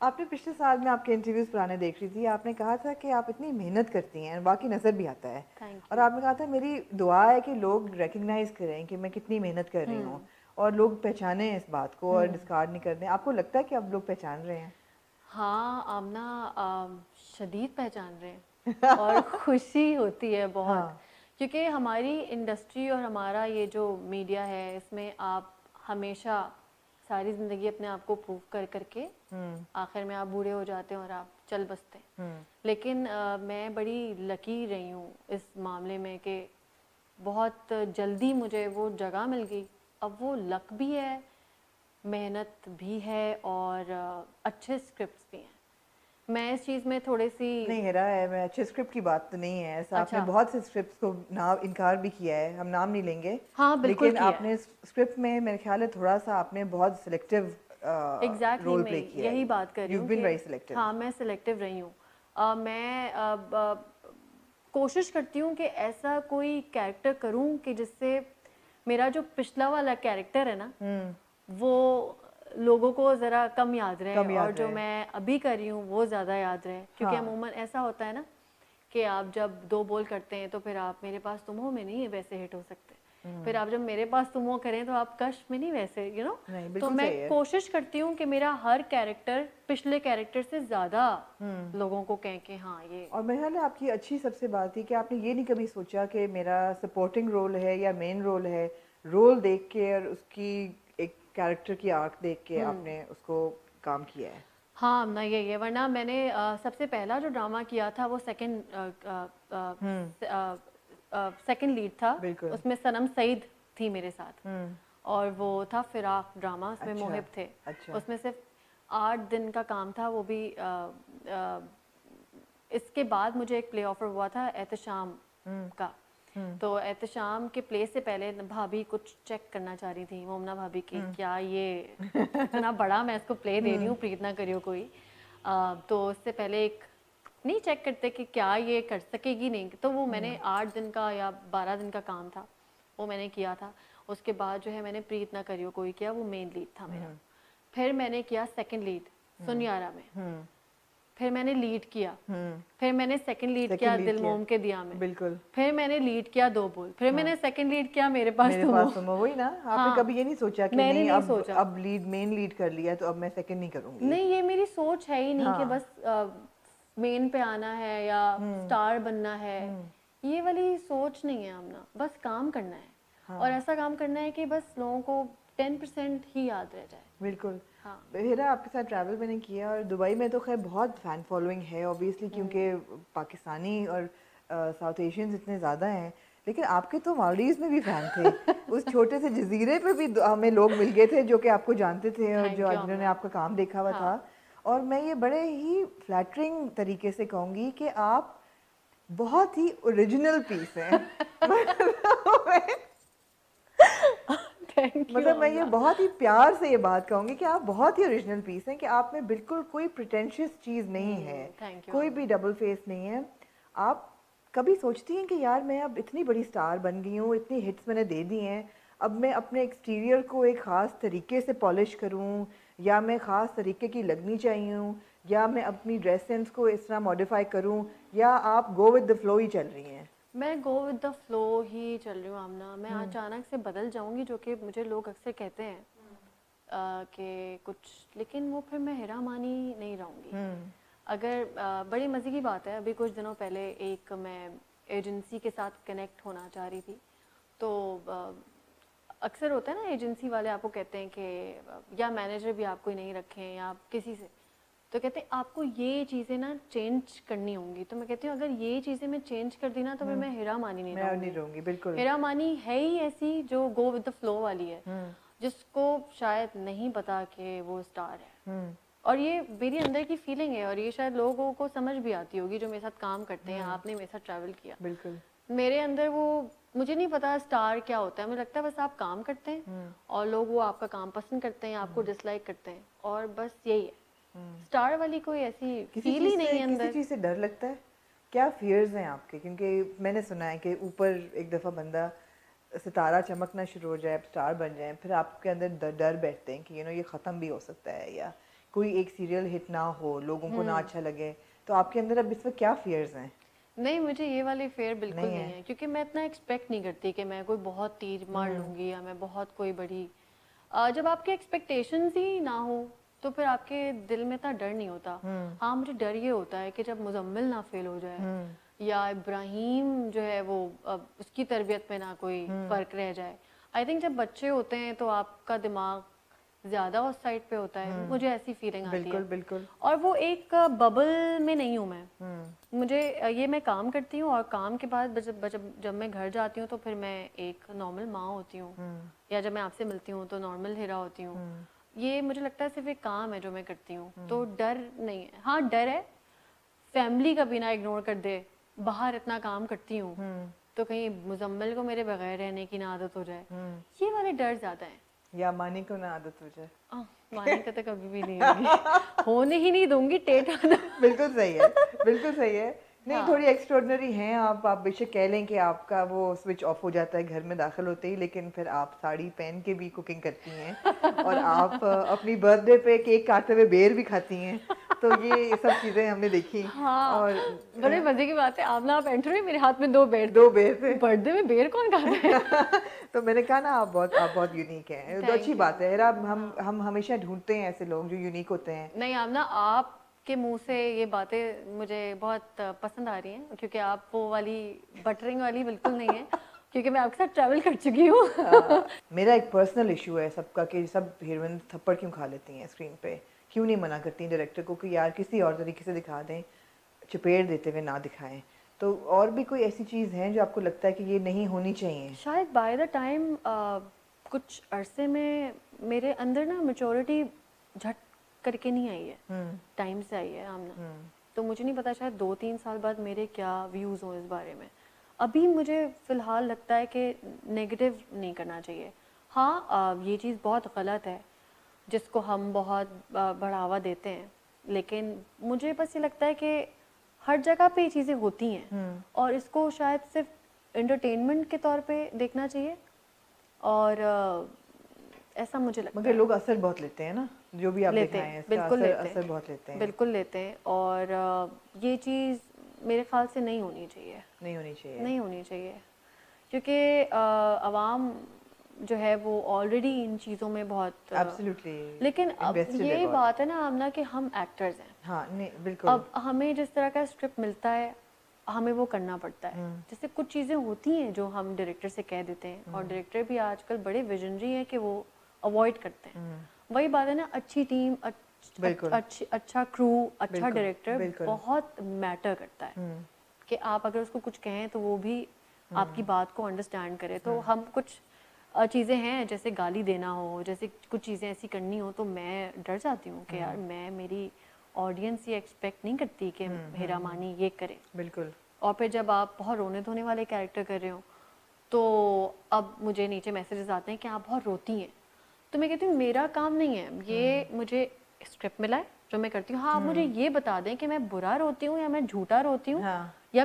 आपने पिछले साल में आपके इंटरव्यूज़ पुराने देख रही थी, आपने कहा था कि आप इतनी मेहनत करती हैं, बाकी नज़र भी आता है। थैंक और यू। आपने कहा था मेरी दुआ है कि लोग रिकग्नाइज़ करें कि मैं कितनी मेहनत कर रही हूँ हुँ, और लोग पहचानें इस बात को और हुँ। डिस्कार्ड नहीं कर दें। आपको लगता है कि अब लोग पहचान रहे हैं? हाँ, आमना शदीद पहचान रहे हैं और खुशी होती है बहुत, हाँ। क्योंकि हमारी इंडस्ट्री और हमारा ये जो मीडिया है, इसमें आप हमेशा सारी ज़िंदगी अपने आप को प्रूव कर करके हुँ, आखिर में आप बूढ़े हो जाते हैं और आप चल बसते हैं। हुँ, लेकिन मैं बड़ी लकी रही हूँ इस मामले में कि बहुत जल्दी मुझे वो जगह मिल गई। अब वो लक भी है, मेहनत भी है और अच्छे स्क्रिप्ट्स भी हैं। मैं इस चीज़ में थोड़ी-सी। नहीं हेरा है, मैं अच्छे स्क्रिप्ट की बात तो नहीं है, ऐसा आपने अच्छा, बहुत से स्क्रिप्ट्स को ना इनकार भी किया है, हम नाम नहीं लेंगे। हाँ, बिल्कुल लेकिन किया है। आपने स्क्रिप्ट में मेरे ख्याल है थोड़ा-सा आपने बहुत सिलेक्टिव एग्ज़ैक्टली रोल मैं प्ले किया है। यही बात कर रही यू हैव हूँ बीन कि वेरी सिलेक्टिव। हाँ, मैं सिलेक्टिव रही हूँ। मैं कोशिश करती हूँ कि ऐसा कोई कैरेक्टर करूँ कि जिससे मेरा जो पिछला वाला कैरेक्टर है ना, हुँ, वो लोगों को ज़रा कम याद रहे कम और याद जो रहे। मैं अभी कर रही हूँ वो ज़्यादा याद रहे। क्योंकि हाँ। अमूमन ऐसा होता है ना कि आप जब 2 बोल करते हैं तो फिर आप मेरे पास तुम हो में नहीं वैसे हिट हो सकते। फिर हुँ, आप जब मेरे पास तुम हो करें तो आप कश में नहीं वैसे नहीं तो बिल्कुल मैं सही है। कोशिश करती हूँ कि मेरा हर कैरेक्टर पिछले कैरेक्टर से ज़्यादा हुँ, लोगों को कहें कि हाँ ये। और मेरे ख्याल है आपकी अच्छी सबसे बात थी कि आपने ये नहीं कभी सोचा कि मेरा सपोर्टिंग रोल है या मेन रोल है, रोल देख के और उसकी एक कैरेक्टर की आर्क देख के हुँ। आपने उसको काम किया है। हाँ, ना यही है, वरना मैंने सबसे पहला जो ड्रामा किया था वो हुँ, सेकंड लीड था। बिल्कुल। उसमें सनम सईद थी मेरे साथ हुँ, और वो था फिराक ड्रामा, उसमें अच्छा, मोहिब थे। अच्छा। उसमें सिर्फ 8 दिन का काम था, वो भी इसके बाद मुझे एक प्ले ऑफर हुआ था एहतशाम हुँ, का। हुँ, तो एहतशाम के प्ले से पहले भाभी कुछ चेक करना चाह रही थी, मोमना भाभी कि हुँ। क्या ये इतना बड़ा मैं इसको प्ले दे रही हुँ, हूँ, प्रीत ना करियो कोई। तो उससे पहले एक नहीं चेक करते कि क्या ये कर सकेगी नहीं, तो वो मैंने हुँ, 8 दिन का या 12 दिन का काम था, वो मैंने किया था। उसके बाद जो है मैंने प्रीत ना करियो कोई किया, वो मेन लीड था मेरा। हुँ, फिर मैंने किया सेकंड लीड हुँ, सुनियारा में। हुँ, फिर मैंने लीड किया। हुँ। फिर मैंने सेकंड लीड सेकंड किया लीड दिल किया, मोम के दिया में। बिल्कुल। फिर मैंने लीड किया दो बोल। फिर हाँ, मैंने सेकंड लीड किया मेरे पास मेरे तुम हो। पास तुम हो, वही ना, आपने हाँ, कभी ये नहीं सोचा कि मैंने नहीं नहीं अब सोचा। लीड मेन लीड कर लिया तो अब मैं सेकंड नहीं करूँगी। नहीं, ये मेरी सोच है ही नहीं कि हाँ, बस मेन पे आना है या हुँ, स्टार बनना है। हुँ, ये वाली सोच नहीं है आमना, बस काम करना है और हाँ, ऐसा काम करना है कि बस लोगों को 10% ही याद रह जाए। बिल्कुल। हाँ। मेरा आपके साथ ट्रैवल मैंने किया और दुबई में तो ख़ैर बहुत फ़ैन फ़ॉलोइंग है ऑब्वियसली क्योंकि हुँ। पाकिस्तानी और साउथ एशियंस इतने ज़्यादा हैं। लेकिन आपके तो मालदीव्स में भी फ़ैन थे। उस छोटे से जज़ीरे पे भी हमें लोग मिल गए थे जो कि आपको जानते थे और जो थैंक यू जिन्होंने आमना। आपका काम देखा हुआ हाँ। था। और मैं ये बड़े ही फ्लैटरिंग तरीके से कहूँगी कि आप बहुत ही ओरिजिनल पीस हैं। थैंक यू मतलब मैं ये आमना। बहुत ही प्यार से ये बात कहूँगी कि आप बहुत ही ओरिजिनल पीस हैं कि आप में बिल्कुल कोई प्रिटेंशियस चीज़ नहीं है, थैंक यू कोई आमना। भी डबल फेस नहीं है। आप कभी सोचती हैं कि यार मैं अब इतनी बड़ी स्टार बन गई हूँ, इतनी हिट्स मैंने दे दी हैं, अब मैं अपने एक्सटीरियर को एक ख़ास तरीके से पॉलिश करूँ या मैं ख़ास तरीके की लगनी चाहिए हूँ या मैं अपनी ड्रेस सेंस को इस तरह मॉडिफाई करूँ या आप गो विद द फ्लो ही चल रही हैं? मैं गो विद द फ्लो ही चल रही हूँ आमना। मैं हुँ, अचानक से बदल जाऊंगी, जो कि मुझे लोग अक्सर कहते हैं कि कुछ, लेकिन वो फिर मैं हेरा मानी नहीं रहूँगी। हुँ, अगर बड़ी मज़े की बात है, अभी कुछ दिनों पहले एक मैं एजेंसी के साथ कनेक्ट होना चाह रही थी। तो अक्सर होता है ना, एजेंसी वाले आपको कहते हैं कि या मैनेजर भी आपको ही नहीं रखें या आप किसी से, तो कहते हैं आपको ये चीज़ें ना चेंज करनी होंगी। तो मैं कहती हूँ अगर ये चीज़ें मैं चेंज कर दी ना तो फिर हुँ, मैं हेरा मानी नहीं मैं अब नहीं रहूँगी। रहूँगी, बिल्कुल। हेरा मानी है ही ऐसी जो गो विद द फ्लो वाली है, हुँ, जिसको शायद नहीं पता कि वो स्टार है। हुँ, और ये मेरी अंदर की फीलिंग है और ये शायद लोगों को समझ भी आती होगी जो मेरे साथ काम करते हैं। हुँ, आपने मेरे साथ ट्रैवल किया, बिल्कुल। मेरे अंदर वो, मुझे नहीं पता स्टार क्या होता है। मुझे लगता है बस आप काम करते हैं हुँ, और लोग वो आपका काम पसंद करते हैं, आपको हुँ, डिसलाइक करते हैं और बस यही है। हुँ। स्टार वाली कोई ऐसी फील ही नहीं है किसी अंदर। चीज़ से डर लगता है? क्या फ़ियर्स हैं आपके? क्योंकि मैंने सुना है कि ऊपर एक दफ़ा बंदा सितारा चमकना शुरू हो जाए, आप स्टार बन जाएँ, फिर आपके अंदर डर बैठते हैं कि ये ख़त्म भी हो सकता है या कोई एक सीरियल हिट ना हो, लोगों को हम्म। ना अच्छा लगे, तो आपके अंदर अब इस वक्त क्या फियर्स हैं? नहीं, मुझे ये वाली फेयर बिल्कुल नहीं नहीं है। है, क्योंकि मैं इतना एक्सपेक्ट नहीं करती कि मैं कोई बहुत तीर मार लूंगी या मैं बहुत कोई बड़ी जब आपके एक्सपेक्टेशंस ही ना हो तो फिर आपके दिल में इतना डर नहीं होता। हाँ, मुझे डर ये होता है कि जब मुजम्मिल ना फेल हो जाए या इब्राहिम जो है वो उसकी तरबियत में ना कोई फर्क रह जाए। आई थिंक जब बच्चे होते हैं तो आपका दिमाग ज़्यादा उस साइड पे होता है, मुझे ऐसी फीलिंग आती बिल्कुल है। बिल्कुल। और वो एक बबल में नहीं हूँ मैं। मुझे ये मैं काम करती हूँ और काम के बाद जब मैं घर जाती हूँ तो फिर मैं एक नॉर्मल माँ होती हूँ, या जब मैं आपसे मिलती हूँ तो नॉर्मल हीरा होती हूँ। ये मुझे लगता है सिर्फ एक काम है जो मैं करती हूँ, तो डर नहीं है। हाँ, डर है फैमिली का भी ना इग्नोर कर दे, बाहर इतना काम करती हूँ तो कहीं मुजम्मिल को मेरे बगैर रहने की ना आदत हो जाए, ये वाले डर ज़्यादा है। या मानी को ना आदत हो जाए। मानी का तो कभी भी नहीं होगी, होने ही नहीं दूंगी टेट आना। बिल्कुल सही है, बिल्कुल सही है। नहीं, हाँ। थोड़ी एक्स्ट्रॉर्डनरी हैं आप बेशक कह लें कि आपका वो स्विच ऑफ हो जाता है घर में दाखिल होते ही, लेकिन फिर आप साड़ी पहन के भी कुकिंग करती हैं और आप अपनी बर्थडे पे केक काटते हुए बेर भी खाती हैं, तो ये सब चीज़ें हमने देखी। हाँ, और बड़े मजे की बात है, आमना आप एंटर हुई, मेरे हाथ में 2 बेर थे। 2 बेर थे। बर्थडे में बेर कौन खाता है? तो मैंने कहा ना आप बहुत यूनिक हैं, तो अच्छी थैंक यू। बात है। हेरा, हम हाँ। हम हमेशा ढूंढते हैं ऐसे लोग जो यूनिक होते हैं। नहीं आमना, आपके मुंह से ये बातें मुझे बहुत पसंद आ रही हैं, क्योंकि आप वो वाली बटरिंग वाली बिल्कुल नहीं है, क्योंकि मैं आपके साथ ट्रैवल कर चुकी हूँ। मेरा एक पर्सनल इशू है सबका कि सब हीरोइन थप्पड़ क्यों खा लेती हैं स्क्रीन पे, क्यों नहीं मना करती डायरेक्टर को कि यार किसी और तरीके से दिखा दें, चपेट देते हुए ना दिखाएं। तो और भी कोई ऐसी चीज़ है जो आपको लगता है कि ये नहीं होनी चाहिए? शायद बाय द टाइम कुछ अरसे में मेरे अंदर ना मैच्योरिटी झट करके नहीं आई है, टाइम से आई है आमना। तो मुझे नहीं पता, शायद 2-3 साल बाद मेरे क्या व्यूज़ हों इस बारे में। अभी मुझे फ़िलहाल लगता है कि नेगेटिव नहीं करना चाहिए। हाँ, ये चीज़ बहुत गलत है जिसको हम बहुत बढ़ावा देते हैं, लेकिन मुझे बस ये लगता है कि हर जगह पे ये चीज़ें होती हैं और इसको शायद सिर्फ एंटरटेनमेंट के तौर पे देखना चाहिए, और ऐसा मुझे लगता मगर है। लोग असर बहुत लेते हैं ना, जो भी आप लेते दिखाएं हैं, इसका बिल्कुल असर लेते असर हैं, बहुत लेते हैं। बिल्कुल लेते हैं, और ये चीज़ मेरे ख्याल से नहीं होनी चाहिए, नहीं होनी चाहिए। नहीं होनी चाहिए, क्योंकि आवाम जो है वो ऑलरेडी इन चीज़ों में बहुत एब्सोल्युटली लेकिन अब इन्वेस्टेड है ये बहुत। बात है ना आमना कि हम एक्टर्स हैं। हाँ, नहीं बिल्कुल। अब हमें जिस तरह का स्क्रिप्ट मिलता है हमें वो करना पड़ता है। जैसे कुछ चीज़ें होती हैं जो हम डायरेक्टर से कह देते हैं, और डायरेक्टर भी आजकल बड़े विजनरी हैं कि वो अवॉइड करते हैं। वही बात है ना, अच्छी टीम, बिल्कुल अच्छा क्रू, अच्छा बिल्कुल डायरेक्टर बिल्कुल। बहुत मैटर करता है, कि आप अगर उसको कुछ कहें तो वो भी आपकी बात को अंडरस्टैंड करे। तो हम कुछ चीज़ें हैं, जैसे गाली देना हो, जैसे कुछ चीज़ें ऐसी करनी हो, तो मैं डर जाती हूँ कि यार मेरी ऑडियंस ये एक्सपेक्ट नहीं करती कि हेरा मानी ये करे। बिल्कुल। और फिर जब आप बहुत रोने धोने वाले कैरेक्टर कर रहे हो तो अब मुझे नीचे मैसेजेस आते हैं कि आप बहुत रोती हैं, तो मैं कहती हूँ मेरा काम नहीं है ये, मुझे स्क्रिप्ट मिला है जो मैं करती हूँ। हाँ, आप मुझे ये बता दें कि मैं बुरा रोती हूँ या मैं झूठा रोती हूँ हाँ। या मैं